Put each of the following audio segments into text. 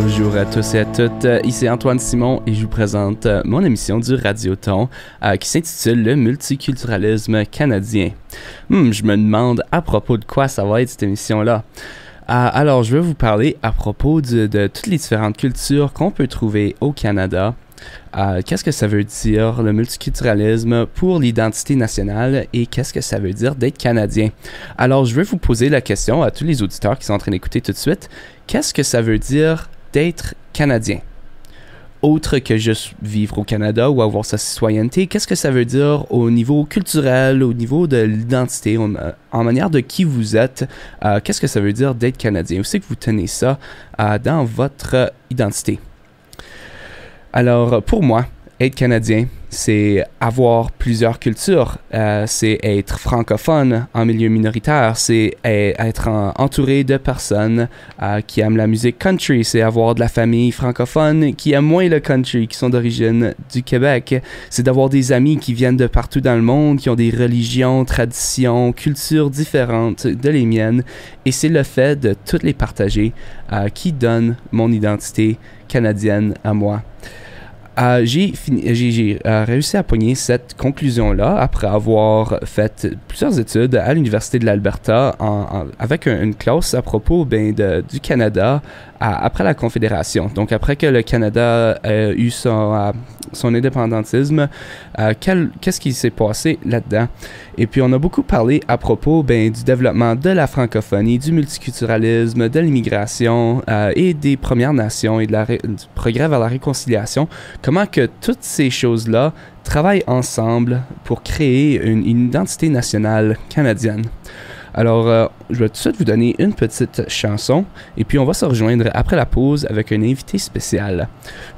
Bonjour à tous et à toutes, ici Antoine Simon et je vous présente mon émission du Radioton qui s'intitule Le multiculturalisme canadien. Je me demande à propos de quoi ça va être cette émission-là. Alors, je vais vous parler à propos de toutes les différentes cultures qu'on peut trouver au Canada. Qu'est-ce que ça veut dire le multiculturalisme pour l'identité nationale et qu'est-ce que ça veut dire d'être Canadien? Alors, je vais vous poser la question à tous les auditeurs qui sont en train d'écouter tout de suite. Qu'est-ce que ça veut dire d'être Canadien? Autre que juste vivre au Canada ou avoir sa citoyenneté, qu'est-ce que ça veut dire au niveau culturel, au niveau de l'identité, en manière de qui vous êtes? Qu'est-ce que ça veut dire d'être Canadien? Où c'est que vous tenez ça dans votre identité? Alors, pour moi, être Canadien, c'est avoir plusieurs cultures. C'est être francophone en milieu minoritaire. C'est être entouré de personnes qui aiment la musique country. C'est avoir de la famille francophone qui aime moins le country, qui sont d'origine du Québec. C'est d'avoir des amis qui viennent de partout dans le monde, qui ont des religions, traditions, cultures différentes de les miennes. Et c'est le fait de toutes les partager qui donne mon identité canadienne à moi. J'ai réussi à pogner cette conclusion-là après avoir fait plusieurs études à l'Université de l'Alberta avec une classe à propos du Canada après la Confédération. Donc, après que le Canada a eu son indépendantisme, qu'est-ce qui s'est passé là-dedans? Et puis, on a beaucoup parlé à propos du développement de la francophonie, du multiculturalisme, de l'immigration et des Premières Nations et du progrès vers la réconciliation. Comment que toutes ces choses-là travaillent ensemble pour créer une identité nationale canadienne. Alors, je vais tout de suite vous donner une petite chanson et puis on va se rejoindre après la pause avec un invité spécial.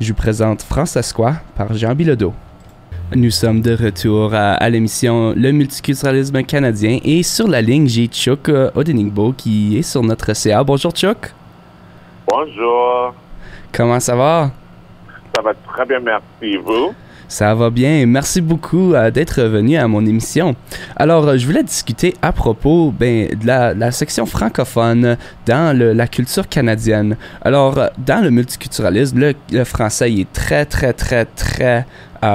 Je vous présente Francescois par Jean Bilodeau. Nous sommes de retour à l'émission Le multiculturalisme canadien et sur la ligne, j'ai Chuck Odenigbo qui est sur notre CA. Bonjour Chuck. Bonjour. Comment ça va? Ça va très bien, merci. Vous? Ça va bien. Merci beaucoup d'être venu à mon émission. Alors, je voulais discuter à propos de la section francophone dans la culture canadienne. Alors, dans le multiculturalisme, le français il est très, très, très, très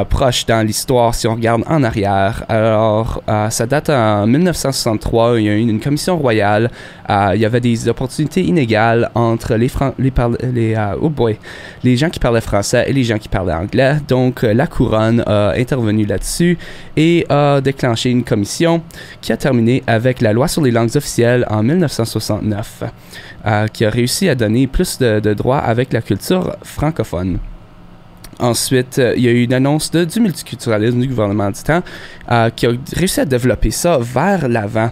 proche dans l'histoire si on regarde en arrière. Alors, ça date en 1963. Il y a eu une commission royale. Il y avait des opportunités inégales entre les gens qui parlaient français et les gens qui parlaient anglais. Donc, la couronne a intervenu là-dessus et a déclenché une commission qui a terminé avec la loi sur les langues officielles en 1969, qui a réussi à donner plus de droits avec la culture francophone. Ensuite, il y a eu une annonce du multiculturalisme du gouvernement du temps qui a réussi à développer ça vers l'avant.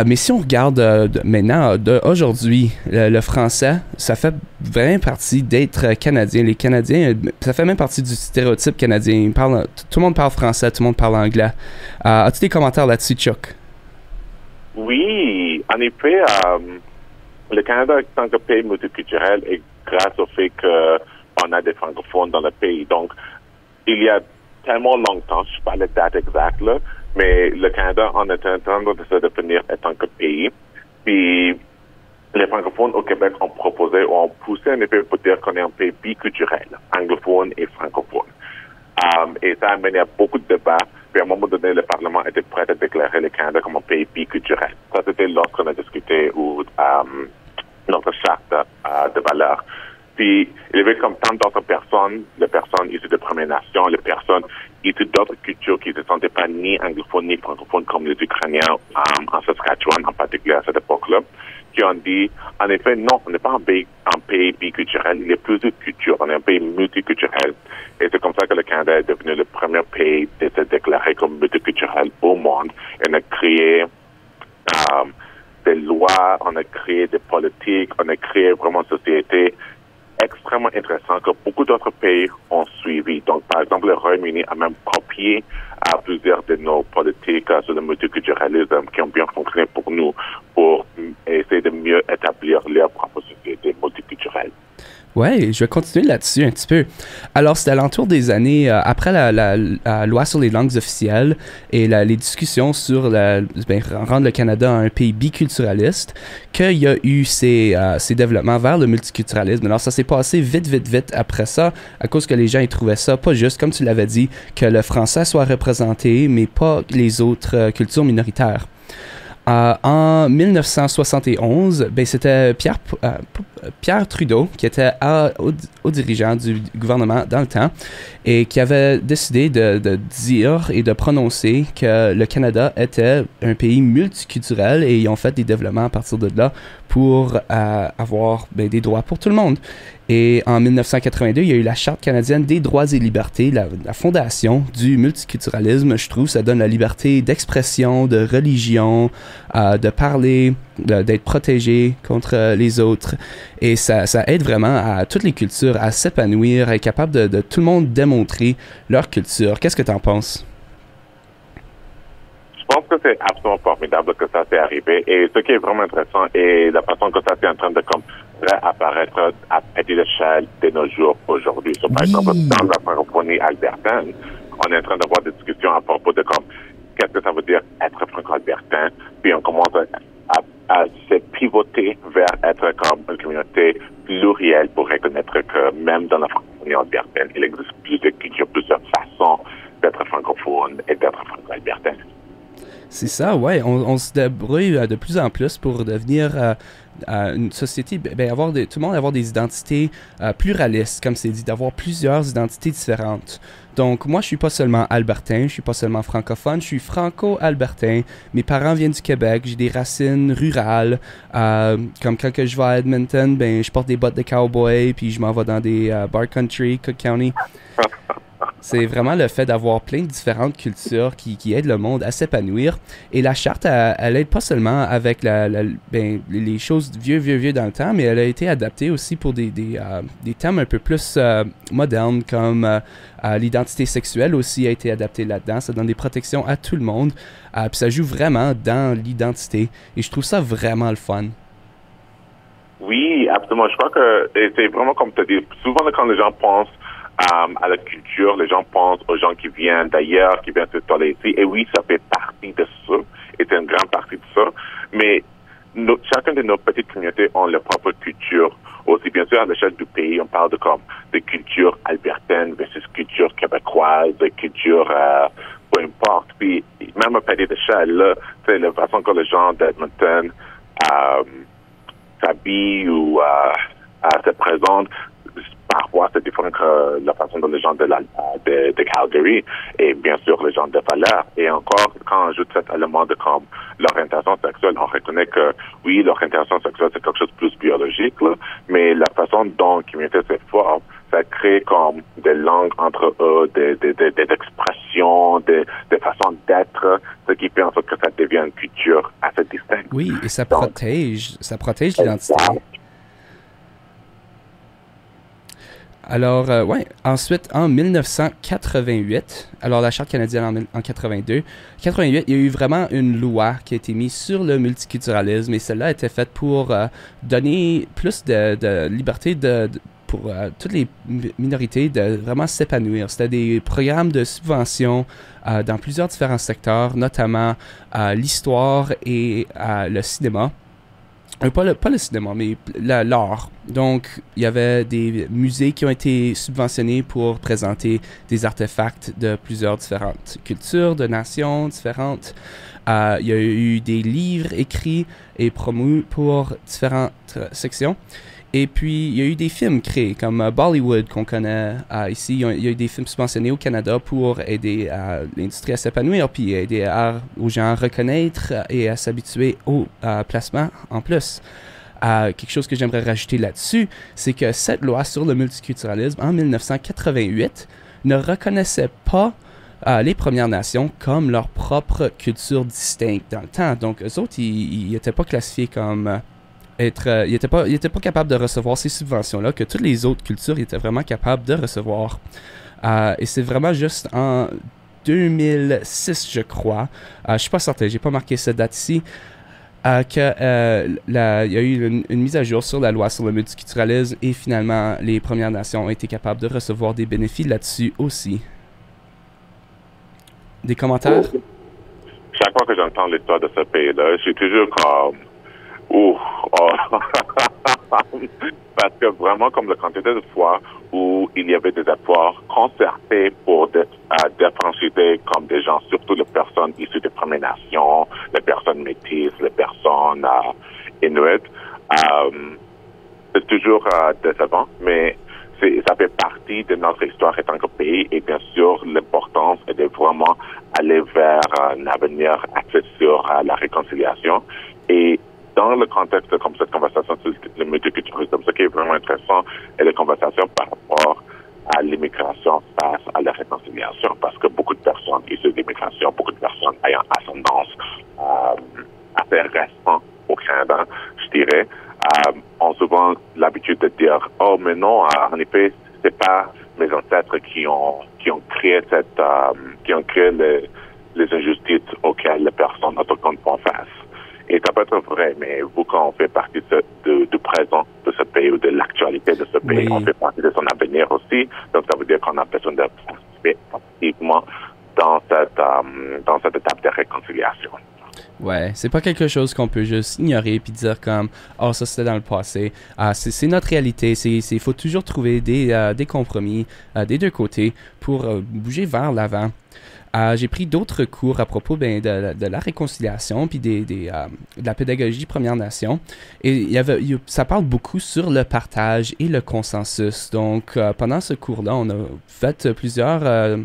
Mais si on regarde maintenant, aujourd'hui, le français, ça fait vraiment partie d'être canadien. Les Canadiens, ça fait même partie du stéréotype canadien. Tout le monde parle français, tout le monde parle anglais. As-tu des commentaires là-dessus, Chuck? Oui, en effet, le Canada, en tant que pays multiculturel, est grâce au fait qu'on a des francophones dans le pays. Donc, il y a tellement longtemps, je ne sais pas la date exacte, là, mais le Canada, on est en train de se définir en tant que pays. Puis, les francophones au Québec ont proposé ou ont poussé en effet pour dire qu'on est un pays biculturel, anglophone et francophone. Et ça a mené à beaucoup de débats. Puis, à un moment donné, le Parlement était prêt à déclarer le Canada comme un pays biculturel. Ça, c'était lorsqu'on a discuté notre charte de valeurs. Puis, il y avait comme tant d'autres personnes, les personnes issues de Premières Nations, les personnes issues d'autres cultures qui ne se sentaient pas ni anglophones ni francophones comme les Ukrainiens en Saskatchewan, en particulier à cette époque-là, qui ont dit, en effet, non, on n'est pas un pays biculturel, il y a plusieurs cultures, on est un pays multiculturel. Et c'est comme ça que le Canada est devenu le premier pays à se déclarer comme multiculturel au monde. Et on a créé des lois, on a créé des politiques, on a créé vraiment une société extrêmement intéressant que beaucoup d'autres pays ont suivi. Donc, par exemple, le Royaume-Uni a même copié plusieurs de nos politiques sur le multiculturalisme qui ont bien fonctionné pour nous, pour essayer de mieux établir leur propre société multiculturelle. Ouais, je vais continuer là-dessus un petit peu. Alors, c'était à l'entour des années, après la loi sur les langues officielles et les discussions sur rendre le Canada un pays biculturaliste, qu'il y a eu ces développements vers le multiculturalisme. Alors, ça s'est passé vite après ça, à cause que les gens ils trouvaient ça pas juste, comme tu l'avais dit, que le français soit représenté, mais pas les autres cultures minoritaires. En 1971, ben, c'était Pierre Trudeau qui était au dirigeant du gouvernement dans le temps et qui avait décidé de dire et de prononcer que le Canada était un pays multiculturel et ils ont fait des développements à partir de là pour avoir des droits pour tout le monde. Et en 1982, il y a eu la Charte canadienne des droits et libertés, la fondation du multiculturalisme. Je trouve ça donne la liberté d'expression, de religion, de parler, d'être protégé contre les autres. Et ça aide vraiment à toutes les cultures à s'épanouir, à être capable de tout le monde démontrer leur culture. Qu'est-ce que tu en penses? Je pense que c'est absolument formidable que ça s'est arrivé. Et ce qui est vraiment intéressant est la façon que ça est en train de réapparaître à petite échelle de nos jours aujourd'hui. Par exemple, dans la francophonie albertaine, on est en train d'avoir des discussions à propos de qu'est-ce que ça veut dire être franco-albertain. Puis on commence à se pivoter vers être comme une communauté plurielle pour reconnaître que même dans la francophonie albertaine, il existe plusieurs façons d'être francophone et d'être franco-albertain. C'est ça, ouais. On se débrouille de plus en plus pour devenir une société, tout le monde avoir des identités pluralistes, comme c'est dit, d'avoir plusieurs identités différentes. Donc, moi, je suis pas seulement albertain, je suis pas seulement francophone, je suis franco-albertain. Mes parents viennent du Québec, j'ai des racines rurales. Comme quand que je vais à Edmonton, ben, je porte des bottes de cowboy, puis je m'en vais dans des bar country, Cook County. C'est vraiment le fait d'avoir plein de différentes cultures qui aident le monde à s'épanouir. Et la charte, elle aide pas seulement avec les choses vieux dans le temps, mais elle a été adaptée aussi pour des thèmes un peu plus modernes, comme l'identité sexuelle aussi a été adaptée là-dedans. Ça donne des protections à tout le monde. Puis ça joue vraiment dans l'identité. Et je trouve ça vraiment le fun. Oui, absolument. Je crois que c'est vraiment comme tu as dit. Souvent, quand les gens pensent à la culture, les gens pensent aux gens qui viennent d'ailleurs, qui viennent s'installer ici. Et oui, ça fait partie de ça, et c'est une grande partie de ça. Mais chacun de nos petites communautés ont leur propre culture. Aussi, bien sûr, à l'échelle du pays, on parle de culture albertaine versus culture québécoise, de culture, peu importe. Puis, même à petite échelle, là, c'est la façon que les gens d'Edmonton s'habillent ou se présentent. Parfois, c'est différent que la façon dont les gens de Calgary et bien sûr les gens de Valère. Et encore, quand on ajoute cet élément de comme l'orientation sexuelle, on reconnaît que oui, l'orientation sexuelle, c'est quelque chose de plus biologique, là, mais la façon dont la communauté se forme, ça crée comme des langues entre eux, des expressions, des façons d'être, ce qui fait en sorte que ça devient une culture assez distincte. Oui, et ça protège l'identité. Alors, ensuite, en 1988, alors la Charte canadienne en 82, il y a eu vraiment une loi qui a été mise sur le multiculturalisme et celle-là a été faite pour donner plus de liberté pour toutes les minorités de vraiment s'épanouir. C'était des programmes de subvention dans plusieurs différents secteurs, notamment l'histoire et le cinéma. Pas le cinéma, mais l'art. Donc, il y avait des musées qui ont été subventionnés pour présenter des artefacts de plusieurs différentes cultures, de nations différentes. Il y a eu des livres écrits et promus pour différentes sections. Et puis, il y a eu des films créés, comme Bollywood, qu'on connaît ici. Il y a eu des films subventionnés au Canada pour aider l'industrie à s'épanouir, puis aider aux gens à reconnaître et à s'habituer au placement en plus. Quelque chose que j'aimerais rajouter là-dessus, c'est que cette loi sur le multiculturalisme, en 1988, ne reconnaissait pas les Premières Nations comme leur propre culture distincte dans le temps. Donc, eux autres, ils n'étaient pas classifiés comme... il était pas capable de recevoir ces subventions-là que toutes les autres cultures étaient vraiment capables de recevoir. Et c'est vraiment juste en 2006, je crois. Je suis pas certain, j'ai pas marqué cette date ici. il y a eu une mise à jour sur la loi sur le multiculturalisme et finalement, les Premières Nations ont été capables de recevoir des bénéfices là-dessus aussi. Des commentaires? Chaque fois que j'entends l'histoire de ce pays-là, je suis toujours comme... Ouh, oh. Parce que vraiment, comme la quantité de fois où il y avait des efforts concertés pour défranchiser comme des gens, surtout les personnes issues des Premières Nations, les personnes métisses, les personnes inuites, c'est toujours décevant, mais ça fait partie de notre histoire en tant que pays et bien sûr, l'importance est de vraiment aller vers un avenir axé sur la réconciliation. Et dans le contexte comme cette conversation sur le multiculturalisme, ce qui est vraiment intéressant est la conversation par rapport à l'immigration face à la réconciliation, parce que beaucoup de personnes issues de l'immigration, beaucoup de personnes ayant ascendance assez récente au Canada, je dirais, ont souvent l'habitude de dire « Oh, mais non, en effet, c'est pas mes ancêtres qui ont créé les injustices auxquelles les personnes autochtones font face. » Et ça peut être vrai, mais vous, quand on fait partie du présent de ce pays ou de l'actualité de ce pays, on fait partie de son avenir aussi. Donc, ça veut dire qu'on a besoin de participer activement dans cette étape de réconciliation. Ouais, c'est pas quelque chose qu'on peut juste ignorer puis dire comme oh ça c'était dans le passé. C'est notre réalité. Il faut toujours trouver des compromis des deux côtés pour bouger vers l'avant. J'ai pris d'autres cours à propos de la réconciliation puis de la pédagogie Première Nation. Et ça parle beaucoup sur le partage et le consensus. Donc, pendant ce cours-là, on a fait plusieurs...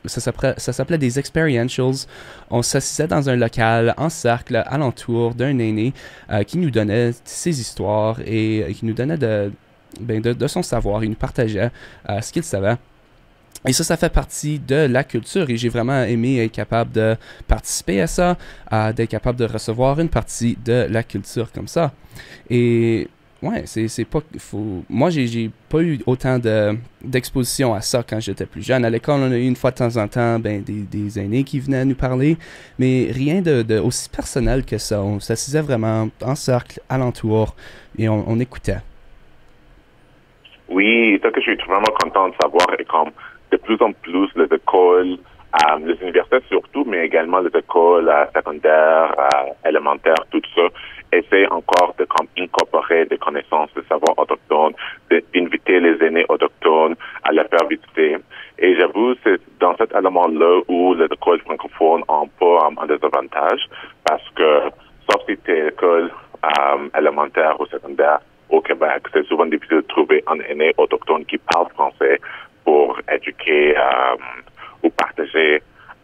ça s'appelait des experientials. On s'assisait dans un local en cercle alentour d'un aîné qui nous donnait ses histoires et qui nous donnait de son savoir. Il nous partageait ce qu'il savait. Et ça fait partie de la culture et j'ai vraiment aimé être capable de participer à ça, d'être capable de recevoir une partie de la culture comme ça. Et ouais, c'est pas... Moi, j'ai pas eu autant d'exposition à ça quand j'étais plus jeune. À l'école, on a eu une fois de temps en temps des aînés qui venaient nous parler, mais rien de aussi personnel que ça. On s'assisait vraiment en cercle, alentour, et on écoutait. Oui, ce que je suis vraiment content de savoir est comme de plus en plus les écoles, les universités surtout, mais également les écoles secondaires, élémentaires, tout ça, essaient encore de incorporer des connaissances, des savoirs autochtones, d'inviter les aînés autochtones à les faire visiter. Et j'avoue, c'est dans cet élément-là où les écoles francophones ont un peu un désavantage, parce que, sauf si tu es école élémentaire ou secondaire au Québec, c'est souvent difficile de trouver un aîné autochtone qui parle français pour éduquer ou partager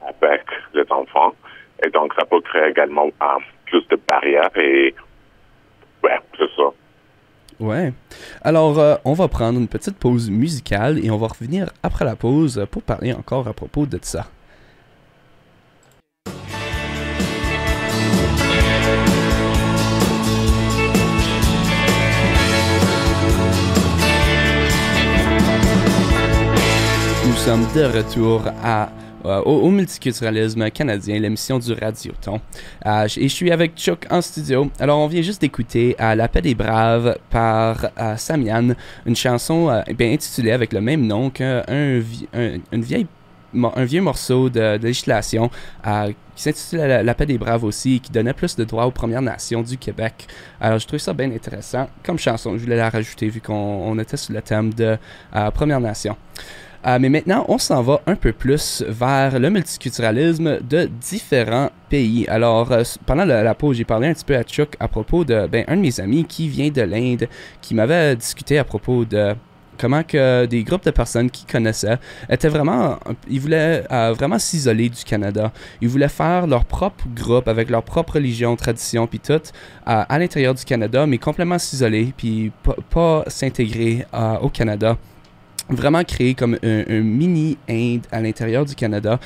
avec les enfants. Et donc, ça peut créer également plus de barrières et ouais, c'est ça. Ouais. Alors, on va prendre une petite pause musicale et on va revenir après la pause pour parler encore à propos de ça. Nous sommes de retour au multiculturalisme canadien, l'émission du Radioton. Et je suis avec Chuck en studio. Alors, on vient juste d'écouter La Paix des Braves par Samian, une chanson intitulée avec le même nom qu'un vieux morceau de législation qui s'intitulait La Paix des Braves aussi, et qui donnait plus de droits aux Premières Nations du Québec. Alors, je trouve ça bien intéressant comme chanson. Je voulais la rajouter vu qu'on était sur le thème de Premières Nations. Mais maintenant, on s'en va un peu plus vers le multiculturalisme de différents pays. Alors, pendant la pause, j'ai parlé un petit peu à Chuck à propos de un de mes amis qui vient de l'Inde, qui m'avait discuté à propos de comment que des groupes de personnes qu'il connaissait étaient vraiment... Ils voulaient vraiment s'isoler du Canada. Ils voulaient faire leur propre groupe avec leur propre religion, tradition, puis tout, à l'intérieur du Canada, mais complètement s'isoler, puis pas s'intégrer au Canada. Vraiment créer comme un mini-Inde à l'intérieur du Canada.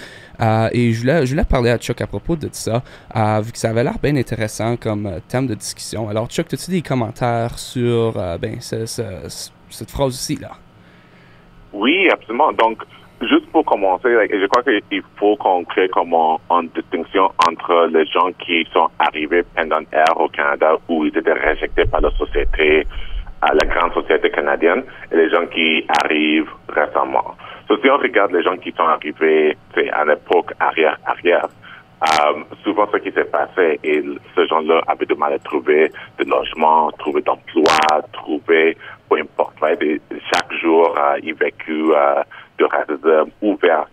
Et je voulais parler à Chuck à propos de ça, vu que ça avait l'air bien intéressant comme thème de discussion. Alors, Chuck, as-tu des commentaires sur cette phrase-ci, là? Oui, absolument. Donc, juste pour commencer, je crois qu'il faut qu'on crée comme une distinction entre les gens qui sont arrivés pendant l'ère au Canada où ils étaient rejetés par la société, la grande société canadienne, et les gens qui arrivent récemment. Si on regarde les gens qui sont arrivés à l'époque arrière, souvent ce qui s'est passé, et ces gens-là avaient du mal à trouver de logement, trouver d'emploi, trouver, peu importe, right? Et chaque jour, ils vécu de racisme ouvert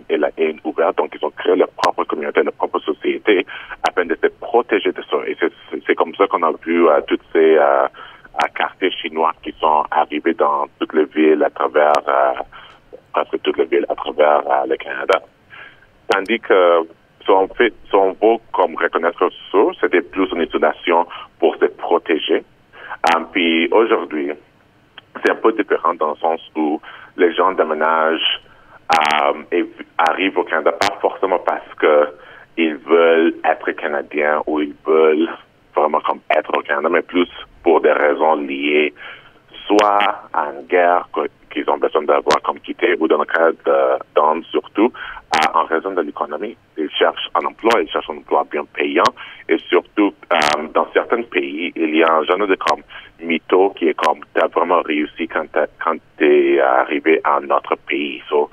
et la haine ouverte. Donc, ils ont créé leur propre communauté, leur propre société afin de se protéger de ça. Et c'est comme ça qu'on a vu toutes ces quartiers chinois qui sont arrivés dans toutes les villes à travers, presque toutes les villes à travers le Canada. Tandis que si on veut comme reconnaître ça, c'était plus une isolation pour se protéger. Puis aujourd'hui, c'est un peu différent dans le sens où les gens déménagent et arrivent au Canada pas forcément parce que ils veulent être Canadiens ou ils veulent vraiment comme être au Canada, mais plus pour des raisons liées soit à une guerre qu'ils ont besoin d'avoir comme quitté ou dans le cas d'Inde surtout, en raison de l'économie. Ils cherchent un emploi bien payant et surtout dans certains pays, il y a un genre de comme mytho qui est comme t'as vraiment réussi quand t'es arrivé à notre pays. So,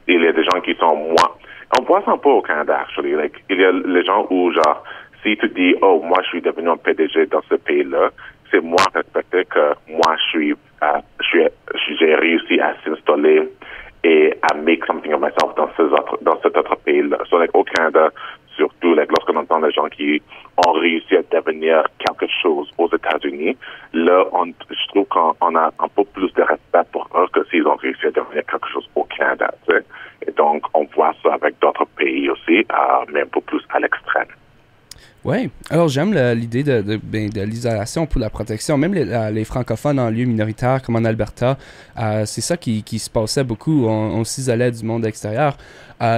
il y a des gens qui sont moins. On voit ça un peu au Canada, actually. Il y a les gens où genre si tu dis oh moi je suis devenu un PDG dans ce pays-là, c'est moins respecté que moi j'ai réussi à s'installer et à make something of myself dans cet autre pays-là. So, au Canada, surtout, lorsqu'on entend les gens qui ont réussi à devenir quelque chose aux États-Unis, là, je trouve qu'on a un peu plus de respect pour eux que s'ils ont réussi à devenir quelque chose au Canada, tu sais. Et donc, on voit ça avec d'autres pays aussi, mais un peu plus à l'extrême. Oui, alors j'aime l'idée de l'isolation pour la protection. Même les francophones en lieu minoritaire, comme en Alberta, c'est ça qui se passait beaucoup. On s'isolait du monde extérieur.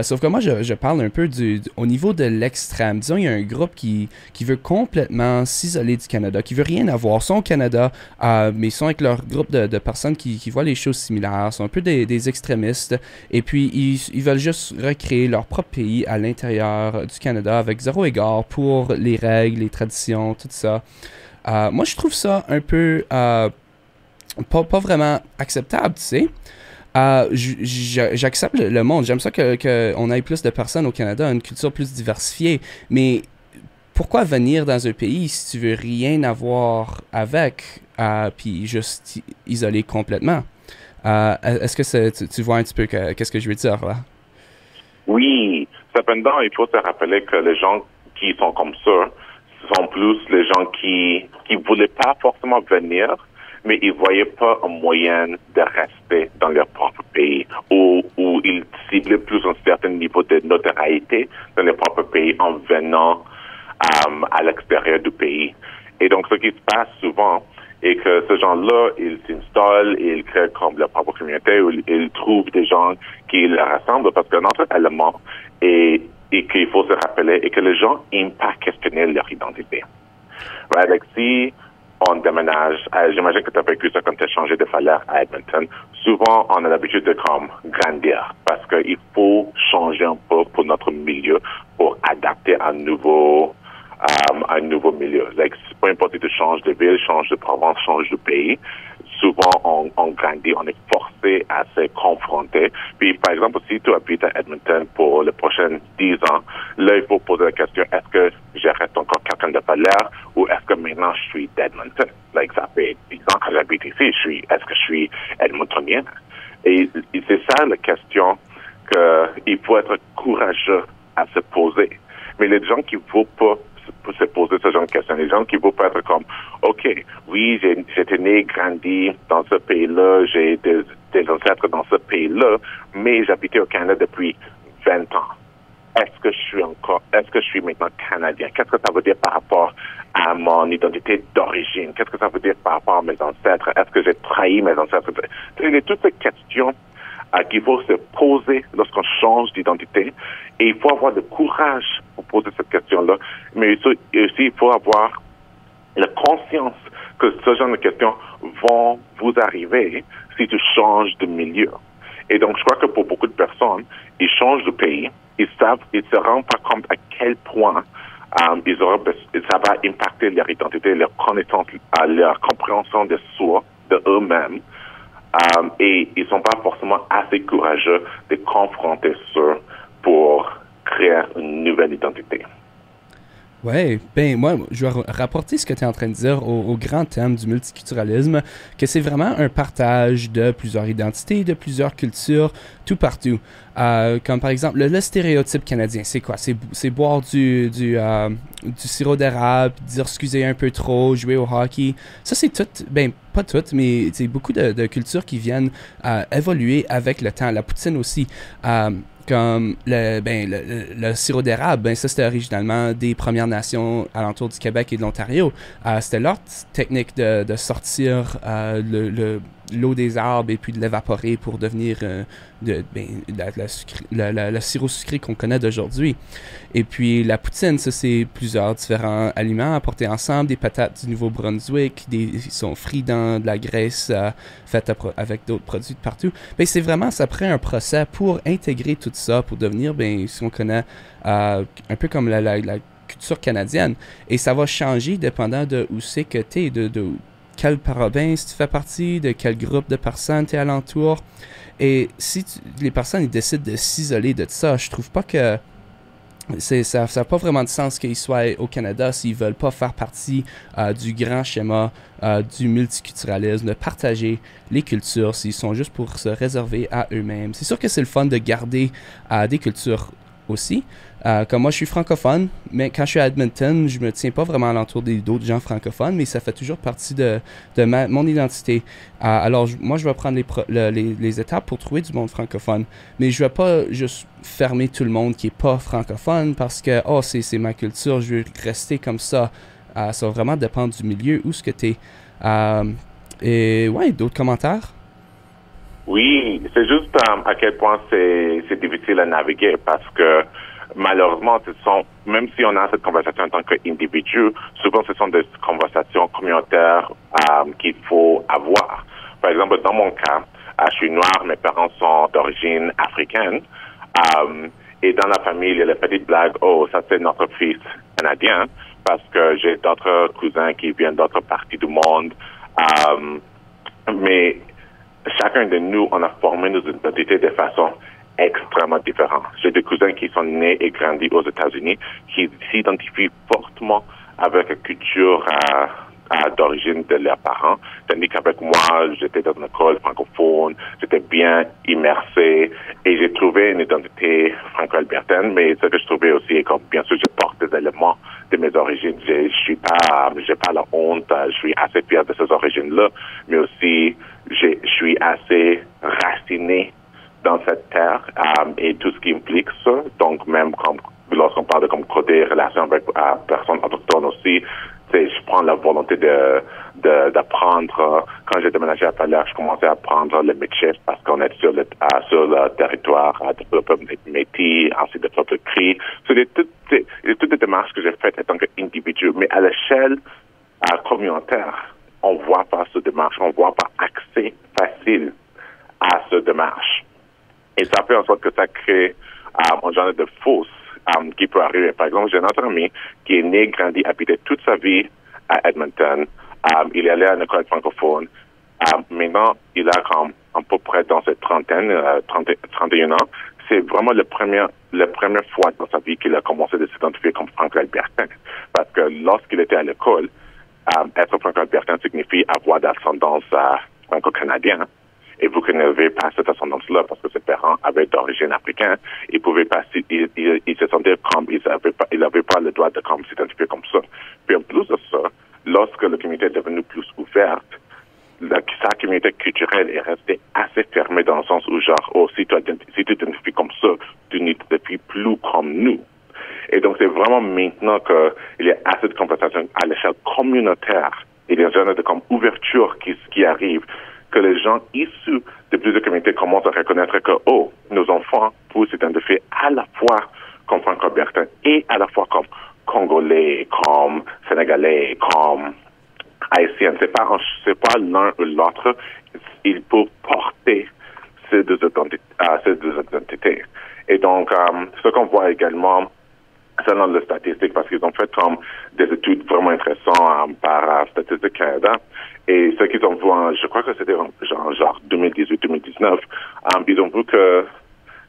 Sauf que moi, je parle un peu au niveau de l'extrême. Disons, il y a un groupe qui veut complètement s'isoler du Canada, qui veut rien avoir. Ils sont au Canada, mais ils sont avec leur groupe de personnes qui voient les choses similaires, sont un peu des extrémistes. Et puis, ils veulent juste recréer leur propre pays à l'intérieur du Canada avec zéro égard pour les règles, les traditions, tout ça. Moi, je trouve ça un peu pas vraiment acceptable, tu sais. J'accepte le monde. J'aime ça qu'on ait plus de personnes au Canada, une culture plus diversifiée. Mais pourquoi venir dans un pays si tu veux rien avoir avec, puis juste isoler complètement? Est-ce que tu vois un petit peu qu'est-ce que je veux dire là? Oui. Cependant, il faut se rappeler que les gens qui sont comme ça sont plus les gens qui voulaient pas forcément venir, mais ils voyaient pas un moyen de rester dans leur propre pays, où ils ciblaient plus un certain niveau de notoriété dans leur propre pays en venant à l'extérieur du pays. Et donc, ce qui se passe souvent est que ces gens-là, ils s'installent et ils créent comme leur propre communauté, où ils trouvent des gens qui les rassemblent, parce qu'un autre élément et qu'il faut se rappeler est que les gens n'aiment pas questionner leur identité. Right? Like, si on déménage, j'imagine que tu as vécu ça quand tu as changé de salaire à Edmonton. Souvent, on a l'habitude de comme grandir parce qu'il faut changer un peu pour notre milieu pour adapter à un nouveau milieu. Like, peu importe si tu changes de ville, changes de province, changes de pays, souvent on grandit, on est forcé à se confronter. Puis, par exemple, si tu habites à Edmonton pour les prochains 10 ans, là, il faut poser la question, est-ce que je reste encore quelqu'un de valeur ou est-ce que maintenant je suis d'Edmonton? Like, ça fait 10 ans que j'habite ici, est-ce que je suis Edmontonien? Et c'est ça la question qu'il faut être courageux à se poser. Mais les gens qui ne vont pas se poser ce genre de questions, les gens qui vont pas être comme, OK, oui, j'étais né, grandi dans ce pays-là, j'ai des ancêtres dans ce pays-là, mais j'habitais au Canada depuis 20 ans. Est-ce que je suis maintenant Canadien? Qu'est-ce que ça veut dire par rapport à mon identité d'origine? Qu'est-ce que ça veut dire par rapport à mes ancêtres? Est-ce que j'ai trahi mes ancêtres? Il y a toutes ces questions qu'il faut se poser lorsqu'on change d'identité. Et il faut avoir le courage pour poser cette question-là. Mais aussi, il faut avoir la conscience que ce genre de questions vont vous arriver si tu changes de milieu. Et donc, je crois que pour beaucoup de personnes, ils changent de pays, ils se rendent pas compte à quel point ça va impacter leur identité, leur connaissance, leur compréhension de soi, de eux-mêmes. Et ils sont pas forcément assez courageux de confronter ça pour créer une nouvelle identité. Ouais, ben moi, je vais rapporter ce que tu es en train de dire au grand thème du multiculturalisme, que c'est vraiment un partage de plusieurs identités, de plusieurs cultures, tout partout. Comme par exemple, le stéréotype canadien, c'est quoi? C'est boire du sirop d'érable, dire excusez un peu trop, jouer au hockey. Ça, c'est tout, ben pas toutes, mais c'est beaucoup de cultures qui viennent évoluer avec le temps. La poutine aussi. Comme le sirop d'érable, ben ça c'était originalement des Premières Nations alentour du Québec et de l'Ontario. C'était leur technique de sortir l'eau des arbres et puis de l'évaporer pour devenir le sirop sucré qu'on connaît d'aujourd'hui. Et puis la poutine, ça c'est plusieurs différents aliments apportés ensemble, des patates du Nouveau-Brunswick, ils sont frits dans de la graisse faite avec d'autres produits de partout. Ben c'est vraiment, ça prend un procès pour intégrer tout ça, pour devenir, ben si on connaît un peu comme la culture canadienne. Et ça va changer dépendant de où c'est que tu es, de quelle province tu fais partie, de quel groupe de personnes tu es alentour. Et si les personnes ils décident de s'isoler de ça, je trouve pas que ça n'a pas vraiment de sens qu'ils soient au Canada s'ils veulent pas faire partie du grand schéma du multiculturalisme, de partager les cultures, s'ils sont juste pour se réserver à eux-mêmes. C'est sûr que c'est le fun de garder des cultures aussi. Comme moi, je suis francophone, mais quand je suis à Edmonton, je me tiens pas vraiment alentour d'autres gens francophones, mais ça fait toujours partie de mon identité. Alors, moi, je vais prendre les étapes pour trouver du monde francophone, mais je vais pas juste fermer tout le monde qui est pas francophone parce que, oh, c'est ma culture, je veux rester comme ça. Ça va vraiment dépendre du milieu, où ce que tu es. Et ouais, d'autres commentaires? Oui, c'est juste à quel point c'est difficile à naviguer parce que malheureusement, même si on a cette conversation en tant qu'individu, souvent ce sont des conversations communautaires qu'il faut avoir. Par exemple, dans mon cas, je suis noir, mes parents sont d'origine africaine, et dans la famille, il y a la petite blague, oh, ça c'est notre fils canadien, parce que j'ai d'autres cousins qui viennent d'autres parties du monde, mais chacun de nous, on a formé nos identités de façon extrêmement différente. J'ai des cousins qui sont nés et grandis aux États-Unis, qui s'identifient fortement avec la culture d'origine de leurs parents, tandis qu'avec moi, j'étais dans une école francophone, j'étais bien immersé et j'ai trouvé une identité franco-albertaine, mais ce que je trouvais aussi, comme bien sûr, je porte des éléments de mes origines. J'ai pas la honte, je suis assez fier de ces origines-là, mais aussi, je suis assez raciné dans cette terre et tout ce qui implique ça. Donc, même comme lorsqu'on parle de comme côté relation avec personnes autochtones aussi, je prends la volonté d'apprendre. Quand j'ai déménagé à Valère, je commençais à apprendre le métier parce qu'on est sur le territoire de peuple Métis, ensuite de peuple Cri. C'est toutes des démarches que j'ai faites en tant qu'individu, mais à l'échelle communautaire, on voit pas cette démarche, on voit pas accès facile à cette démarche. Et ça fait en sorte que ça crée un genre de fausse qui peut arriver. Par exemple, j'ai notre ami qui est né, grandi, habité toute sa vie à Edmonton. Il est allé à une école francophone. Maintenant, il a comme à peu près dans cette trentaine, 31 ans. C'est vraiment la première fois dans sa vie qu'il a commencé de s'identifier comme franco-albertain. Parce que lorsqu'il était à l'école, être franco-albertain signifie avoir d'ascendance franco-canadienne. Et vous qui n'avez pas cette ascendance-là, parce que ses parents avaient d'origine africaine, ils pouvaient pas, ils se sentaient comme, ils n'avaient pas le droit de s'identifier comme ça. Puis en plus de ça, lorsque la communauté est devenue plus ouverte, sa communauté culturelle est restée assez fermée dans le sens où, genre, oh, si tu t'identifies comme ça, tu n'identifies plus comme nous. Et donc, c'est vraiment maintenant qu'il y a assez de conversations à l'échelle communautaire et des zones de ouverture qui arrivent, que les gens issus de plusieurs communautés commencent à reconnaître que, oh, nos enfants peuvent s'identifier à la fois comme franco-albertains et à la fois comme congolais, comme sénégalais, comme haïtiens. C'est pas l'un ou l'autre. Ils peuvent porter ces deux identités. Et donc, ce qu'on voit également, selon les statistiques, parce qu'ils ont fait comme des études vraiment intéressantes par Statistique Canada, et ce qu'ils ont vu, je crois que c'était genre 2018-2019, ils ont vu que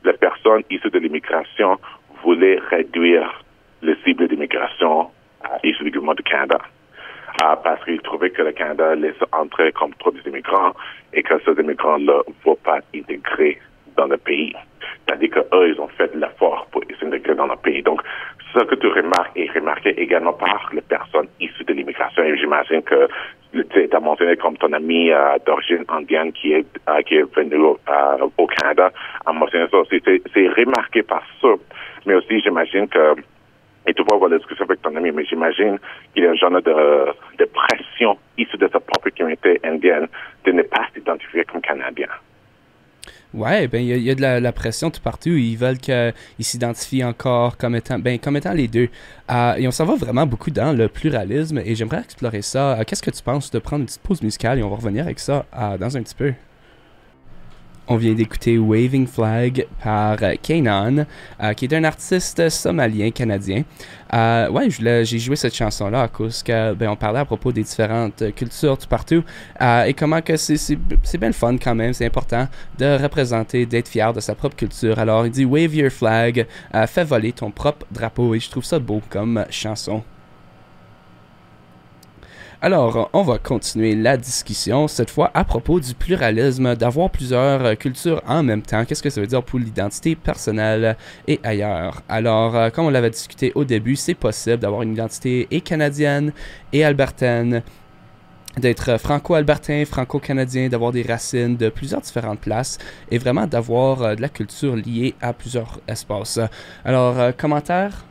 les personnes issues de l'immigration voulaient réduire les cibles d'immigration issues du gouvernement du Canada. Parce qu'ils trouvaient que le Canada laissait entrer comme trop d'immigrants et que ces immigrants-là ne vont pas intégrer dans le pays. C'est-à-dire qu'eux, ils ont fait l'effort pour s'intégrer dans le pays. Donc, ce que tu remarques est remarqué également par les personnes issues de l'immigration. Et j'imagine que tu as mentionné comme ton ami d'origine indienne qui est venu au Canada a mentionné ça aussi. C'est remarqué par ça. Mais aussi, j'imagine que, et tu vas avoir la discussion avec ton ami, mais j'imagine qu'il y a un genre de pression issue de sa propre communauté indienne de ne pas s'identifier comme Canadien. Ouais, ben il y a de la pression tout partout. Ils veulent qu'ils s'identifient encore comme étant les deux. Et on s'en va vraiment beaucoup dans le pluralisme et j'aimerais explorer ça. Qu'est-ce que tu penses de prendre une petite pause musicale et on va revenir avec ça dans un petit peu. On vient d'écouter Waving Flag par Kanan, qui est un artiste somalien-canadien. J'ai joué cette chanson-là à cause que on parlait à propos des différentes cultures tout partout et comment que c'est bien le fun quand même, c'est important de représenter, d'être fier de sa propre culture. Alors il dit Wave your flag, fais voler ton propre drapeau et je trouve ça beau comme chanson. Alors, on va continuer la discussion, cette fois à propos du pluralisme, d'avoir plusieurs cultures en même temps. Qu'est-ce que ça veut dire pour l'identité personnelle et ailleurs? Alors, comme on l'avait discuté au début, c'est possible d'avoir une identité et canadienne et albertaine, d'être franco-albertain, franco-canadien, d'avoir des racines de plusieurs différentes places et vraiment d'avoir de la culture liée à plusieurs espaces. Alors, commentaires?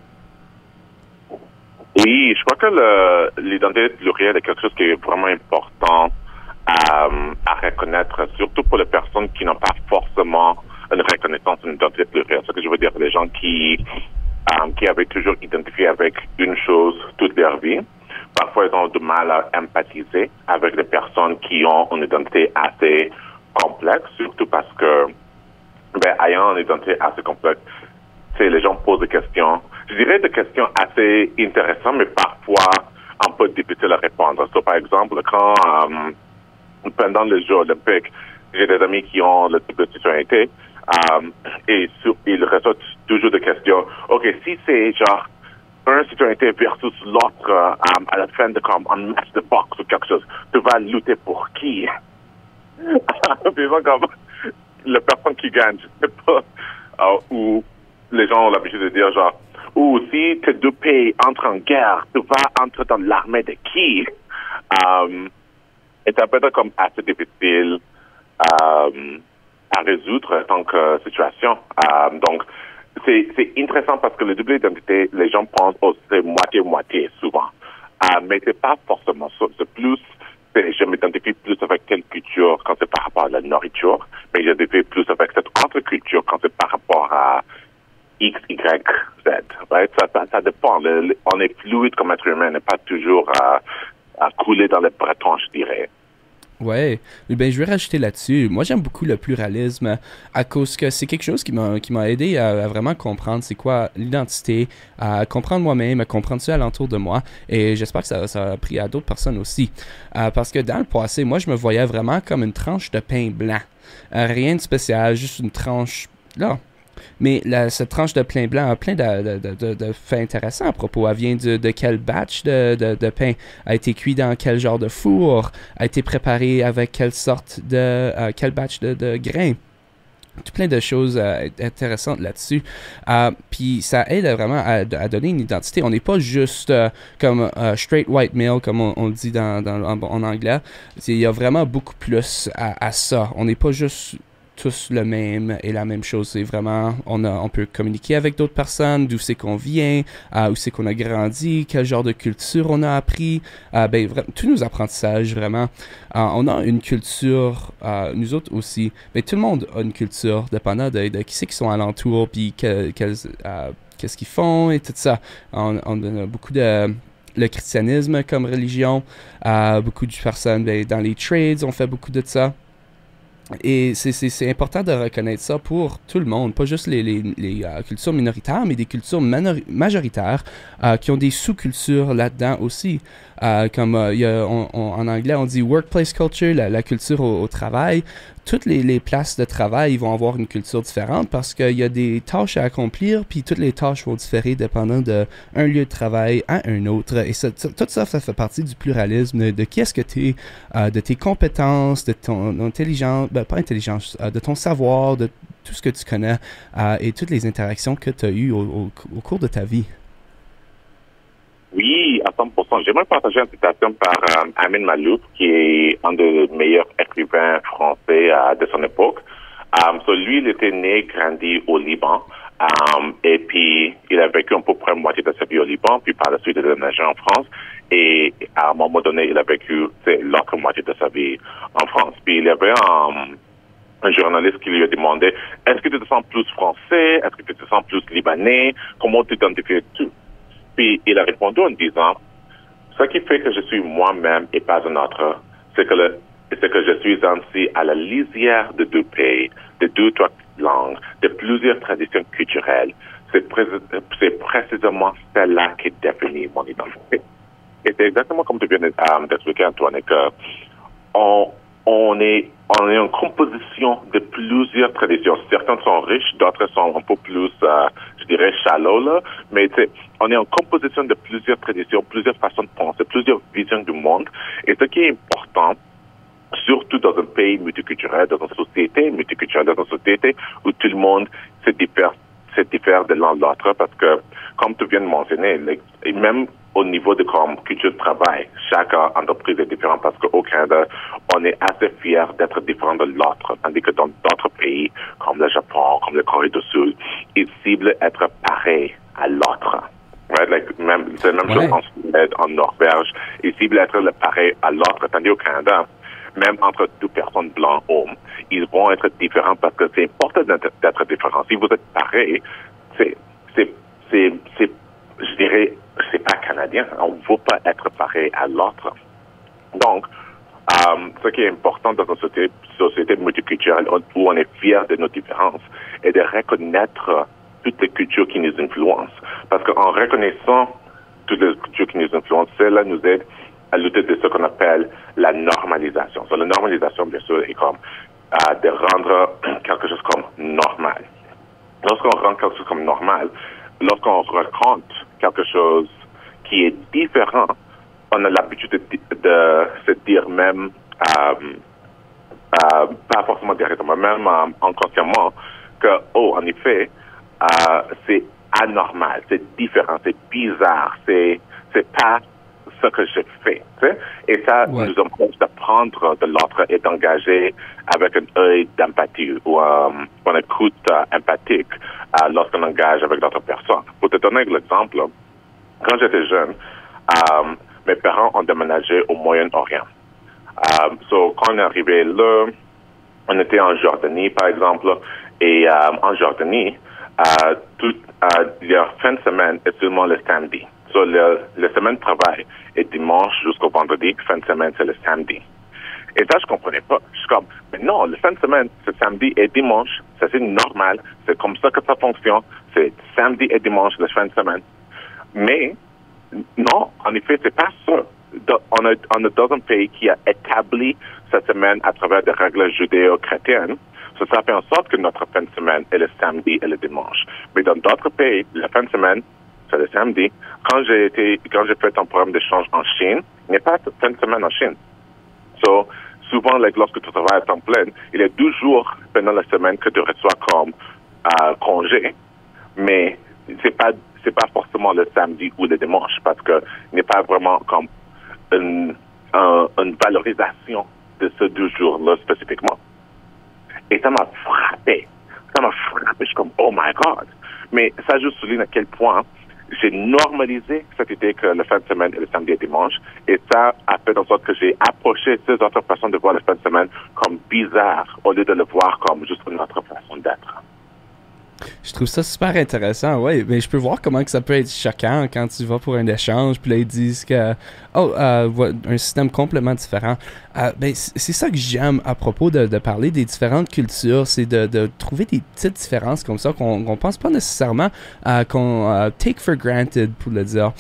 Oui, je crois que l'identité plurielle est quelque chose qui est vraiment important à reconnaître, surtout pour les personnes qui n'ont pas forcément une reconnaissance d'une identité plurielle. Ce que je veux dire, les gens qui avaient toujours identifié avec une chose toute leur vie, parfois ils ont du mal à empathiser avec les personnes qui ont une identité assez complexe, surtout parce que, ayant une identité assez complexe, les gens posent des questions. Je dirais des questions assez intéressantes, mais parfois un peu difficiles à répondre. So, par exemple, quand pendant les Jeux olympiques, j'ai des amis qui ont le type de citoyenneté et ils reçoivent toujours des questions. OK, si c'est genre un citoyenneté versus l'autre à la fin de comme un match de boxe ou quelque chose, tu vas lutter pour qui? Disons comme la personne qui gagne, je sais pas, ou les gens ont l'habitude de dire genre, ou si tes deux pays entrent en guerre, tu vas entrer dans l'armée de qui? Et ça peut être comme assez difficile à résoudre en tant que situation. Donc, c'est intéressant parce que le double identité, les gens pensent oh, c'est moitié-moitié souvent. Mais c'est pas forcément ça. C'est plus, je m'identifie plus avec telle culture quand c'est par rapport à la nourriture, mais j'identifie plus avec cette autre culture quand c'est par rapport à X, Y, Z. Right? Ça dépend. On est fluide comme être humain, on n'est pas toujours à couler dans les bretons, je dirais. Ouais, ben je vais rajouter là-dessus. Moi, j'aime beaucoup le pluralisme à cause que c'est quelque chose qui m'a aidé à vraiment comprendre c'est quoi l'identité, à comprendre moi-même, à comprendre ça alentour de moi. Et j'espère que ça a appris à d'autres personnes aussi. Parce que dans le passé, moi, je me voyais vraiment comme une tranche de pain blanc. Rien de spécial, juste une tranche là. Mais cette tranche de pain blanc a plein de faits intéressants à propos. Elle vient de quel batch de pain a été cuit dans quel genre de four, a été préparé avec quelle sorte quel batch de grains. Tout plein de choses intéressantes là-dessus. Puis ça aide vraiment à donner une identité. On n'est pas juste comme straight white male, comme on le dit en anglais. Il y a vraiment beaucoup plus à ça. On n'est pas juste tous le même et la même chose. C'est vraiment, on peut communiquer avec d'autres personnes, d'où c'est qu'on vient, où c'est qu'on a grandi, quel genre de culture on a appris, tous nos apprentissages, vraiment. On a une culture, nous autres aussi, mais tout le monde a une culture, dépendant de qui c'est qui sont alentour, puis qu'est-ce qu'ils font et tout ça. On a beaucoup de le christianisme comme religion, beaucoup de personnes dans les trades, on fait beaucoup de ça. Et c'est important de reconnaître ça pour tout le monde, pas juste les cultures minoritaires, mais des cultures majoritaires qui ont des sous-cultures là-dedans aussi. Comme en anglais, on dit workplace culture, la culture au travail. Toutes les places de travail ils vont avoir une culture différente parce qu'il y a des tâches à accomplir, puis toutes les tâches vont différer dépendant d'un lieu de travail à un autre. Et tout ça, ça fait partie du pluralisme, de qui est-ce que tu es, de tes compétences, de ton intelligence, pas intelligence, de ton savoir, de tout ce que tu connais et toutes les interactions que tu as eues au cours de ta vie. Oui, à 100%. J'aimerais partager une citation par Amin Malouf, qui est un des meilleurs écrivains français de son époque. Lui, il était né, grandi au Liban, et puis il a vécu à peu près moitié de sa vie au Liban, puis par la suite il a déménagé en France, et à un moment donné, il a vécu l'autre moitié de sa vie en France. Puis il y avait un journaliste qui lui a demandé, est-ce que tu te sens plus français? Est-ce que tu te sens plus libanais? Comment tu t'identifies-tu? Puis il a répondu en disant, ce qui fait que je suis moi-même et pas un autre, c'est que je suis ainsi à la lisière de deux pays, de deux, trois langues, de plusieurs traditions culturelles. C'est précisément celle-là qui définit mon identité. Et c'est exactement comme tu viens d'expliquer, Antoine, que on est en composition de plusieurs traditions. Certaines sont riches, d'autres sont un peu plus, je dirais, shallow, là. Mais on est en composition de plusieurs traditions, plusieurs façons de penser, plusieurs visions du monde. Et ce qui est important, surtout dans un pays multiculturel, dans une société multiculturelle, dans une société où tout le monde se diffère de l'un de l'autre, parce que, comme tu viens de mentionner, même au niveau de culture de travail, chaque entreprise est différente parce qu'au Canada, on est assez fiers d'être différent de l'autre, tandis que dans d'autres pays, comme le Japon, comme le Corée du Sud, ils ciblent être pareils à l'autre. Right? C'est la même chose en Suède, en Norvège, ils ciblent être pareil à l'autre, tandis qu'au Canada, même entre deux personnes blancs hommes, ils vont être différents parce que c'est important d'être différent. Si vous êtes pareil, je dirais, c'est pas canadien. On ne veut pas être pareil à l'autre. Donc, ce qui est important dans une société multiculturelle où on est fier de nos différences est de reconnaître toutes les cultures qui nous influencent. Parce qu'en reconnaissant toutes les cultures qui nous influencent, cela nous aide à lutter de ce qu'on appelle la normalisation. La normalisation, bien sûr, est comme de rendre quelque chose comme normal. Lorsqu'on rend quelque chose comme normal, lorsqu'on raconte quelque chose qui est différent, on a l'habitude de se dire même, pas forcément directement, même inconsciemment, que, en effet, c'est anormal, c'est différent, c'est bizarre, c'est pas ce que je fais. T'sais? Et ça nous empêche de prendre de l'autre et d'engager avec un œil d'empathie ou une écoute empathique lorsqu'on engage avec d'autres personnes. Pour te donner l'exemple, quand j'étais jeune, mes parents ont déménagé au Moyen-Orient. Quand on est arrivé là, on était en Jordanie, par exemple, et en Jordanie, leur fin de semaine est seulement le samedi. Le semaine de travail est dimanche jusqu'au vendredi, fin de semaine, c'est le samedi. Et ça, je comprenais pas. Je suis comme, mais non, le fin de semaine, c'est samedi et dimanche. Ça, c'est normal. C'est comme ça que ça fonctionne. C'est samedi et dimanche, la fin de semaine. Mais, non, en effet, c'est pas ça. On est dans un pays qui a établi cette semaine à travers des règles judéo-chrétiennes. Ça fait en sorte que notre fin de semaine est le samedi et le dimanche. Mais dans d'autres pays, la fin de semaine, c'est le samedi. Quand j'ai fait un programme d'échange en Chine, il n'y a pas de fin de semaine en Chine. Souvent, lorsque tu travailles à temps plein, il y a 12 jours pendant la semaine que tu reçois comme congé, mais c'est pas forcément le samedi ou le dimanche parce que il n'y a pas vraiment comme une valorisation de ces 2 jours-là spécifiquement. Et ça m'a frappé. Je suis comme, oh my God. Mais ça juste souligne à quel point j'ai normalisé cette idée que le fin de semaine est le samedi et dimanche. Et ça a fait en sorte que j'ai approché ces autres façons de voir le fin de semaine comme bizarre au lieu de le voir comme juste une autre façon d'être. Je trouve ça super intéressant, ouais. Mais je peux voir comment que ça peut être choquant quand tu vas pour un échange, puis là, ils disent que, un système complètement différent. Ben, c'est ça que j'aime à propos de parler des différentes cultures, c'est de trouver des petites différences comme ça qu'on pense pas nécessairement, qu'on take for granted, pour le dire.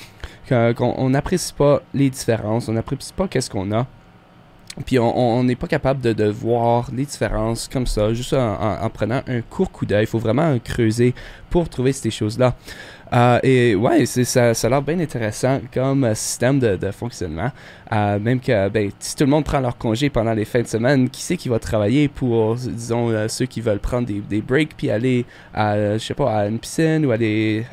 Qu'on n'apprécie pas les différences, on n'apprécie pas qu'est-ce qu'on a. Puis on n'est pas capable de voir les différences comme ça, juste en prenant un court coup d'œil. Il faut vraiment creuser pour trouver ces choses-là. Et ouais, ça a l'air bien intéressant comme système de fonctionnement. Même que ben, si tout le monde prend leur congé pendant les fins de semaine, qui c'est qui va travailler pour, disons, ceux qui veulent prendre des breaks puis aller je sais pas, à une piscine ou aller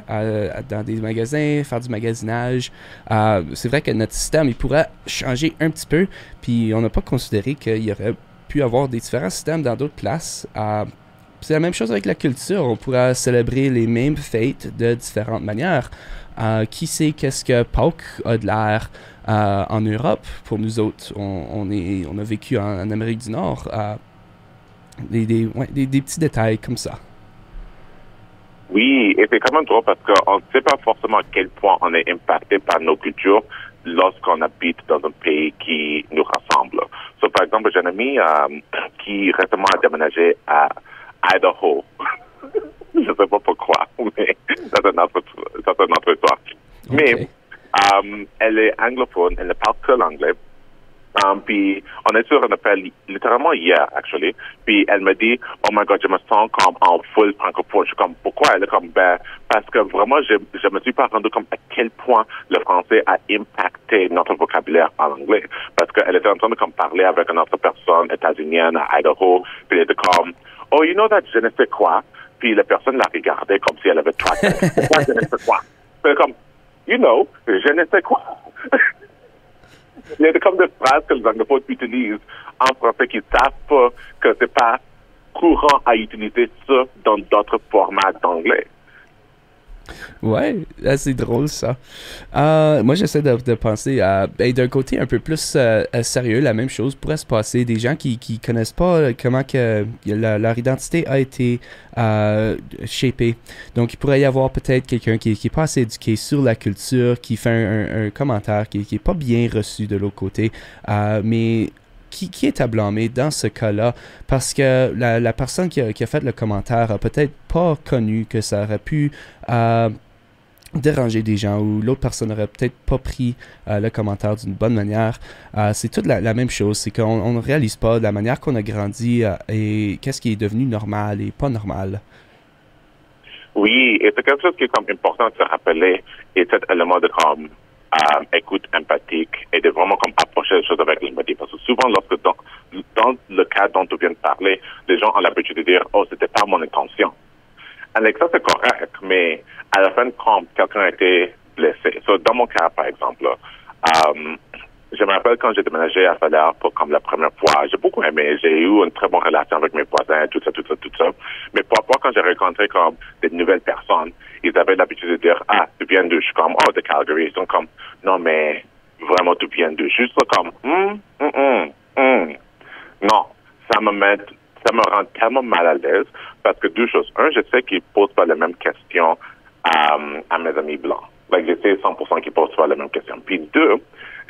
dans des magasins, faire du magasinage. C'est vrai que notre système, il pourrait changer un petit peu, puis on n'a pas considéré qu'il y aurait pu avoir des différents systèmes dans d'autres places. C'est la même chose avec la culture. On pourra célébrer les mêmes fêtes de différentes manières. Qui sait qu'est-ce que Pâques a de l'air en Europe? Pour nous autres, on a vécu en Amérique du Nord. Des petits détails comme ça. Oui, et c'est quand même drôle parce qu'on ne sait pas forcément à quel point on est impacté par nos cultures lorsqu'on habite dans un pays qui nous rassemble. Par exemple, j'ai un ami qui récemment a déménagé à Idaho. Je ne sais pas pourquoi, mais c'est une autre histoire. Okay. Mais elle est anglophone, elle ne parle que l'anglais. Puis on est sur un appel littéralement hier, actually. Puis elle me dit, oh my god, je me sens comme en full francophone. Je suis comme, pourquoi? Elle est comme, parce que vraiment, je me suis pas rendu compte à quel point le français a impacté notre vocabulaire en anglais. Parce qu'elle était en train de comme parler avec une autre personne états-unienne à Idaho. Puis elle était comme, oh, you know that je ne sais quoi. Puis la personne la regardait comme si elle avait 3 têtes. Pourquoi je ne sais quoi? Puis elle est comme, you know, je ne sais quoi. Il y a comme des phrases que les anglophones utilisent en français qui savent pas que c'est pas courant à utiliser ça dans d'autres formats d'anglais. Ouais, c'est drôle ça. Moi, j'essaie de penser d'un côté un peu plus sérieux, la même chose pourrait se passer. Des gens qui connaissent pas comment que leur identité a été shapée. Donc, il pourrait y avoir peut-être quelqu'un qui est pas assez éduqué sur la culture, qui fait un commentaire qui est pas bien reçu de l'autre côté. Mais qui est à blâmer dans ce cas-là? Parce que la personne qui a fait le commentaire a peut-être pas connu que ça aurait pu déranger des gens, ou l'autre personne n'aurait peut-être pas pris le commentaire d'une bonne manière. C'est toute la même chose, c'est qu'on ne réalise pas la manière qu'on a grandi et qu'est-ce qui est devenu normal et pas normal. Oui, et c'est quelque chose qui est comme important de se rappeler, et cet élément de comme écoute empathique et de vraiment comme approcher les choses avec l'empathie. Parce que souvent, lorsque dans le cas dont tu viens de parler, les gens ont l'habitude de dire, oh, c'était pas mon intention. Avec ça, c'est correct, mais à la fin, quand quelqu'un a été blessé, dans mon cas, par exemple, je me rappelle quand j'ai déménagé à Valère pour comme la première fois, j'ai beaucoup aimé, j'ai eu une très bonne relation avec mes voisins, tout ça. Mais parfois, quand j'ai rencontré comme des nouvelles personnes, ils avaient l'habitude de dire, ah, tu viens d'où? Je suis comme, oh, de Calgary. Ils sont comme, non, mais vraiment, tu viens d'où? Je suis juste comme, Non, ça me rend tellement mal à l'aise parce que deux choses. Un, je sais qu'ils ne posent pas les mêmes questions à mes amis blancs. Je sais 100% qu'ils ne posent pas les mêmes questions. Puis deux,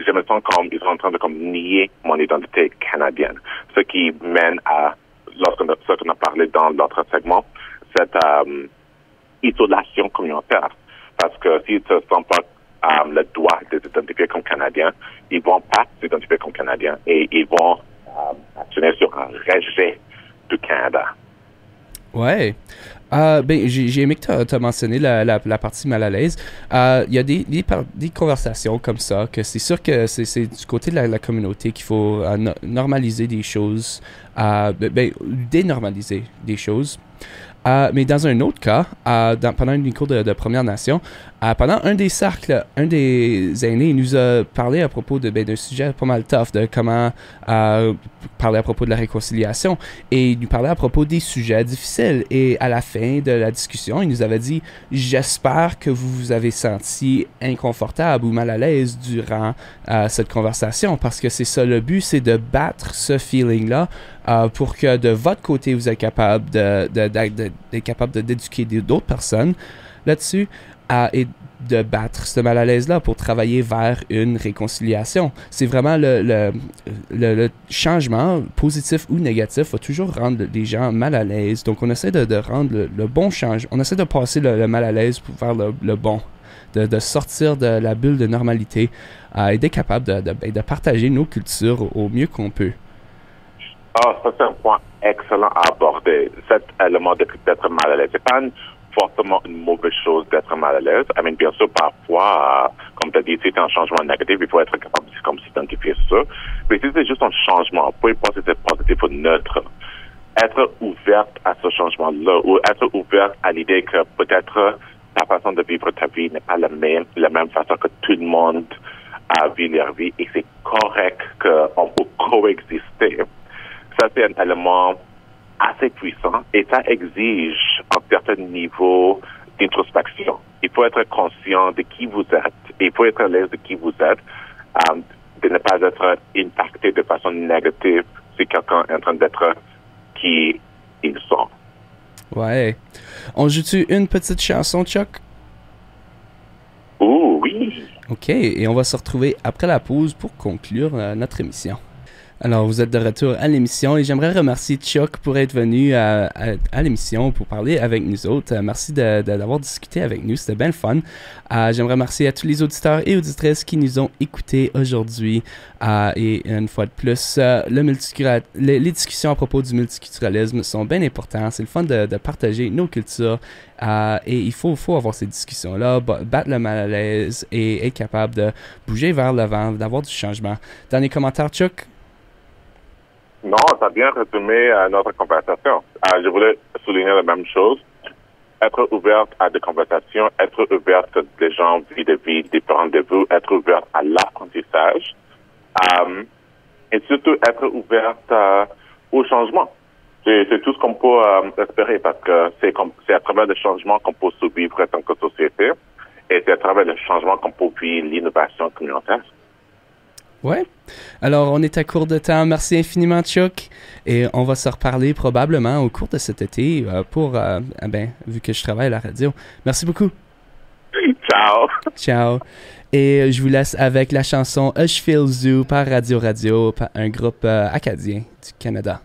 je me sens comme ils sont en train de comme nier mon identité canadienne. Ce qui mène à, lorsqu'on a parlé dans l'autre segment, cette isolation communautaire. Parce que s'ils ne se sentent pas le droit de s'identifier comme Canadiens, ils ne vont pas s'identifier comme Canadiens et ils vont actionner sur un rejet du Canada. Ouais. J'ai aimé que tu as mentionné la partie mal à l'aise. Il y a des conversations comme ça, que c'est sûr que c'est du côté de la communauté qu'il faut normaliser des choses, dénormaliser des choses. Mais dans un autre cas, pendant une cours de Première Nation, Pendant un des cercles, un des aînés nous a parlé à propos d'un sujet pas mal tough, de comment parler à propos de la réconciliation. Et il nous parlait à propos des sujets difficiles. Et à la fin de la discussion, il nous avait dit « J'espère que vous vous avez senti inconfortable ou mal à l'aise durant cette conversation, parce que c'est ça le but, c'est de battre ce feeling-là pour que de votre côté, vous êtes capable d'éduquer d'autres personnes là-dessus et de battre ce mal à l'aise-là pour travailler vers une réconciliation. C'est vraiment le changement, positif ou négatif, va toujours rendre les gens mal à l'aise. Donc, on essaie de rendre le bon changement. On essaie de passer le mal à l'aise pour faire le bon, de sortir de la bulle de normalité et d'être capable de partager nos cultures au mieux qu'on peut. Ah, ça, c'est un point excellent à aborder. Cet élément d'être mal à l'aise. C'est pas forcément une mauvaise chose d'être mal à l'aise. I mean, bien sûr, parfois, comme tu as dit, si c'est un changement négatif, il faut être capable de s'identifier ça. Mais si c'est juste un changement, peu importe si c'est positif ou neutre, être ouverte à ce changement-là ou être ouverte à l'idée que peut-être ta façon de vivre ta vie n'est pas la même façon que tout le monde vit leur vie et c'est correct qu'on peut coexister. Ça, c'est un élément assez puissant et ça exige un certain niveau d'introspection. Il faut être conscient de qui vous êtes et il faut être à l'aise de qui vous êtes, de ne pas être impacté de façon négative si quelqu'un est en train d'être qui ils sont. Ouais. On joue-tu une petite chanson, Chuck? Oh oui! OK, et on va se retrouver après la pause pour conclure notre émission. Alors, vous êtes de retour à l'émission et j'aimerais remercier Chuck pour être venu à l'émission pour parler avec nous autres. Merci d'avoir discuté avec nous, c'était bien le fun. J'aimerais remercier à tous les auditeurs et auditrices qui nous ont écoutés aujourd'hui. Et une fois de plus, les discussions à propos du multiculturalisme sont bien importantes. C'est le fun de partager nos cultures et il faut avoir ces discussions-là, battre le mal à l'aise et être capable de bouger vers l'avant, d'avoir du changement. Dernier commentaire, Chuck? Non, ça a bien résumé notre conversation. Je voulais souligner la même chose. Être ouverte à des conversations, être ouverte à des gens vivent des vies différentes de vous, être ouverte à l'apprentissage et surtout être ouverte au changement. C'est tout ce qu'on peut espérer parce que c'est à travers le changement qu'on peut survivre en tant que société et c'est à travers le changement qu'on peut vivre l'innovation communautaire. Ouais. Alors, on est à court de temps. Merci infiniment, Chuck. Et on va se reparler probablement au cours de cet été vu que je travaille à la radio. Merci beaucoup. Ciao. Ciao. Et je vous laisse avec la chanson Hushfield Zoo par Radio, un groupe acadien du Canada.